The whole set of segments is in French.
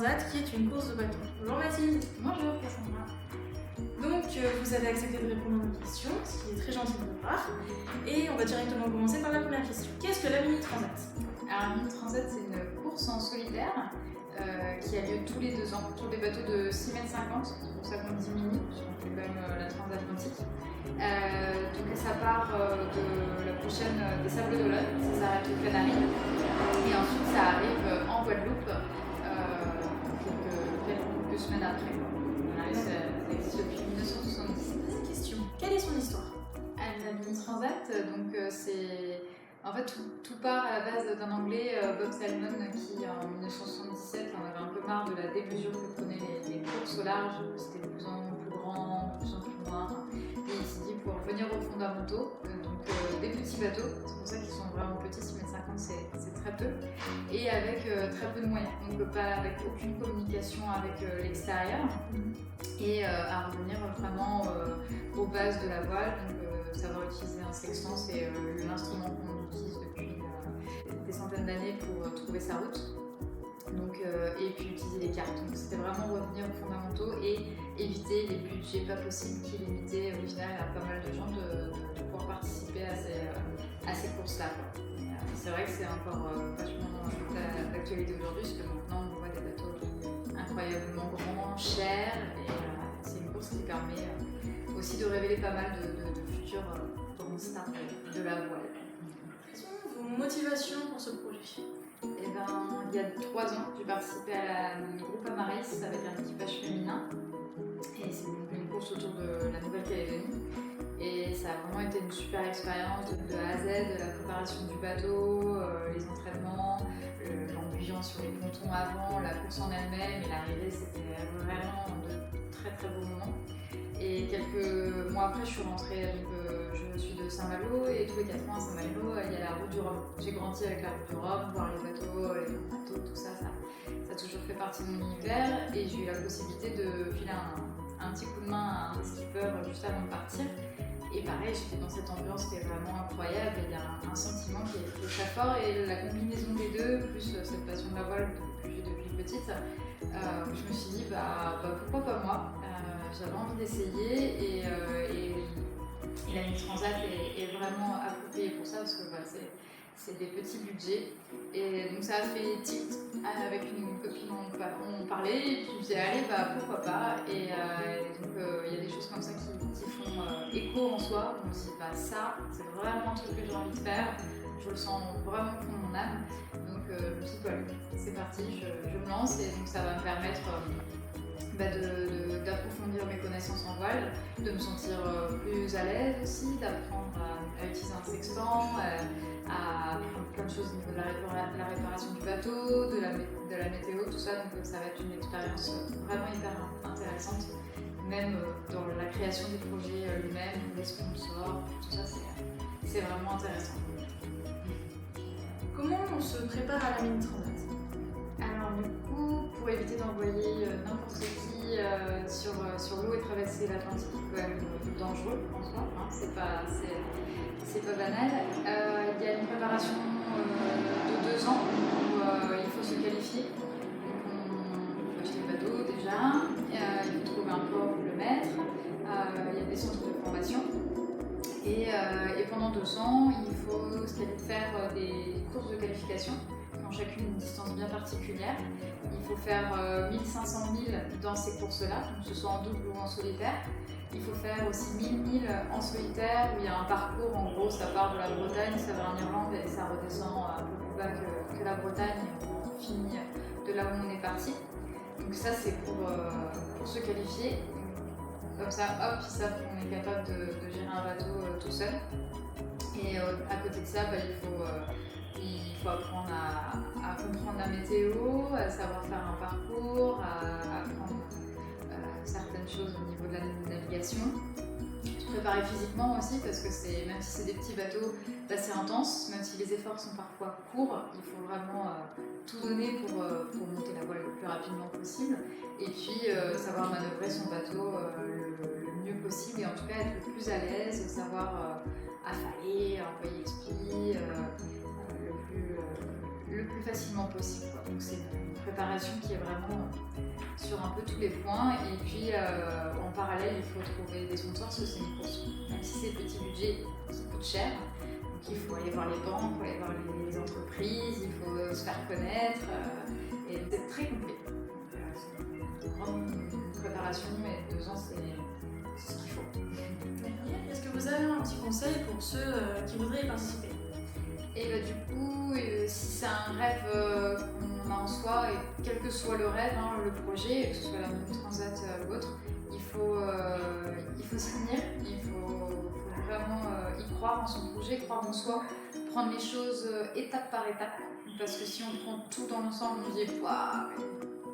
Transat qui est une course de bateau. Bonjour Mathilde. Bonjour Cassandra. Donc vous avez accepté de répondre à nos questions, ce qui est très gentil de votre part. Et on va directement commencer par la première question. Qu'est-ce que la Mini Transat? Alors Mini Transat, c'est une course en solitaire qui a lieu tous les 2 ans sur des bateaux de 6,50 m, c'est pour ça qu'on dit mini, puisqu'on fait quand même la transatlantique. Donc ça part de la prochaine des Sables d'Olonne, ça s'arrête aux Canaries, et ensuite ça arrive en Guadeloupe quelques semaines après. Voilà, ça existe depuis 1970. Deuxième question. Quelle est son histoire? La Mini Transat, donc c'est... En fait, tout part à la base d'un Anglais, Bob Salmon, qui en 1977 en avait un peu marre de la démesure que prenaient les courses au large. C'était de plus en plus grand, de plus en plus loin. Et il s'est dit pour revenir aux fondamentaux, donc des petits bateaux, c'est pour ça qu'ils sont vraiment petits, 6,50 m c'est très peu, et avec très peu de moyens, donc pas avec aucune communication avec l'extérieur, et à revenir vraiment aux bases de la voile. Donc, savoir utiliser un sextant, c'est l'instrument qu'on utilise depuis des centaines d'années pour trouver sa route. Donc, et puis utiliser les cartes. Donc c'était vraiment revenir aux fondamentaux et éviter les budgets pas possibles qui limitaient au final à pas mal de gens de pouvoir participer à ces courses-là. C'est vrai que c'est encore vachement d'actualité aujourd'hui, parce que maintenant on voit des bateaux incroyablement grands, chers, et c'est une course qui permet aussi de révéler pas mal de futurs grandes stars de la voile. Quelles sont vos motivations pour ce projet? Eh ben, il y a 3 ans, j'ai participé à la groupe Amaris avec un équipage féminin, et c'est une course autour de la Nouvelle-Calédonie, et ça a vraiment été une super expérience de A à Z, de la préparation du bateau, les entraînements, l'ambiance sur les pontons avant, la course en elle-même et l'arrivée, c'était vraiment de très très beaux moments. Et quelques mois après, je suis rentrée, je suis de Saint-Malo, et tous les 4 ans à Saint-Malo, il y a la route du Rhum. J'ai grandi avec la route du Rhum, voir les bateaux, les grands bateaux, tout ça, ça a toujours fait partie de mon univers, et j'ai eu la possibilité de filer un petit coup de main à un skipper juste avant de partir. Et pareil, j'étais dans cette ambiance qui est vraiment incroyable, et il y a un sentiment qui est très fort, et la combinaison des deux, plus cette passion de la voile que j'ai depuis petite, je me suis dit pourquoi pas moi. J'avais envie d'essayer, et la Mini Transat est vraiment appropriée pour ça, parce que c'est des petits budgets, et donc ça a fait tilt. Avec une copine, on parlait, et puis je me disais allez, pourquoi pas, et donc il y a des choses comme ça qui font écho en soi. On me dit ça c'est vraiment un truc que j'ai envie de faire, je le sens vraiment au fond de mon âme, donc je me suis dit c'est parti, je me lance, et donc ça va me permettre d'approfondir mes connaissances en voile, de me sentir plus à l'aise aussi, d'apprendre à utiliser un sextant, à apprendre plein de choses au niveau de la réparation du bateau, de la météo, tout ça. Donc ça va être une expérience vraiment hyper intéressante, même dans la création des projets lui-même, les sponsors, tout ça, c'est vraiment intéressant. Comment on se prépare à la Mini Transat? Alors du coup, pour éviter d'envoyer n'importe qui sur l'eau et traverser l'Atlantique, qui est quand même dangereux en soi, hein, c'est pas banal. Il y a une préparation de 2 ans où il faut se qualifier. Donc on faut acheter le bateau déjà, il faut trouver un port pour le mettre, il y a des centres de formation. Et pendant 2 ans, il faut faire des courses de qualification, qui ont chacune une distance bien particulière. Il faut faire 1500 milles dans ces courses-là, que ce soit en double ou en solitaire. Il faut faire aussi 1000 milles en solitaire, où il y a un parcours, en gros, ça part de la Bretagne, ça va en Irlande, et ça redescend un peu plus bas que la Bretagne, et on finit de là où on est parti. Donc ça, c'est pour se qualifier. Comme ça, hop, ils savent qu'on est capable de gérer un bateau tout seul. Et à côté de ça, il faut apprendre à comprendre la météo, à savoir faire un parcours, à apprendre certaines choses au niveau de la navigation. Se préparer physiquement aussi, parce que même si c'est des petits bateaux assez intenses, même si les efforts sont parfois courts, il faut vraiment tout donner pour monter la voile le plus rapidement possible, et puis savoir manœuvrer son bateau le mieux possible, et en tout cas être le plus à l'aise, savoir affaler, envoyer l'expli le plus facilement possible, quoi. Donc c'est préparation qui est vraiment sur un peu tous les points. Et puis en parallèle, il faut trouver des sponsors parce que c'est une course, même si c'est petit budget, qui coûte cher. Donc il faut aller voir les banques, il faut aller voir les entreprises, il faut se faire connaître. Et c'est très complet. C'est une grande préparation, mais 2 ans, c'est ce qu'il faut. Est-ce que vous avez un petit conseil pour ceux qui voudraient y participer? Et bah, du coup, si c'est un rêve qu'on a en soi, et quel que soit le rêve, hein, le projet, que ce soit la Mini Transat ou autre, il faut s'y tenir, il faut vraiment y croire en son projet, croire en soi, prendre les choses étape par étape. Parce que si on prend tout dans l'ensemble, on dit waouh,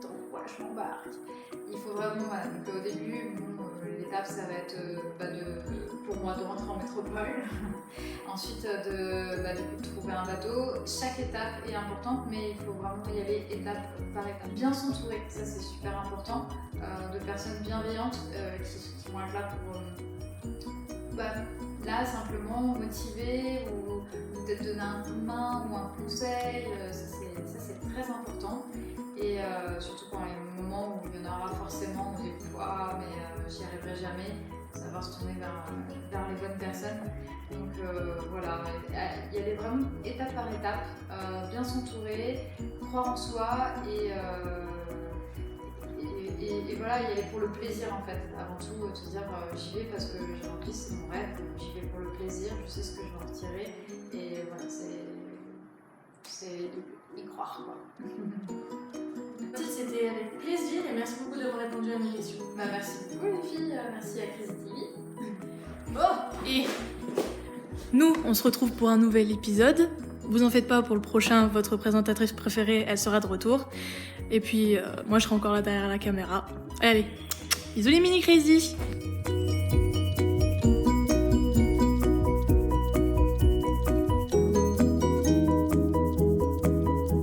dans quoi je m'embarque. Il faut vraiment, voilà, donc au début, l'étape ça va être pour moi de rentrer en métropole. Ensuite de trouver un bateau. Chaque étape est importante, mais il faut vraiment y aller étape par étape. Bien s'entourer, ça c'est super important, de personnes bienveillantes qui vont être là pour là simplement motiver ou peut-être donner un coup de main ou un conseil, ça c'est très important. Et surtout quand il y a un moment où il y en aura forcément, on dit mais j'y arriverai jamais, savoir se tourner vers les bonnes personnes. Donc voilà, y aller vraiment étape par étape, bien s'entourer, croire en soi et voilà, y aller pour le plaisir en fait. Avant tout, te dire j'y vais parce que j'ai envie, c'est mon rêve, j'y vais pour le plaisir, je sais ce que je vais en retirer. Et voilà, c'est y croire quoi. C'était avec plaisir et merci beaucoup d'avoir répondu à mes questions. Merci beaucoup les filles, merci à Crazy TV. Bon, et nous, on se retrouve pour un nouvel épisode. Vous en faites pas, pour le prochain, votre présentatrice préférée, elle sera de retour. Et puis, moi, je serai encore là derrière la caméra. Allez, bisous les mini crazy!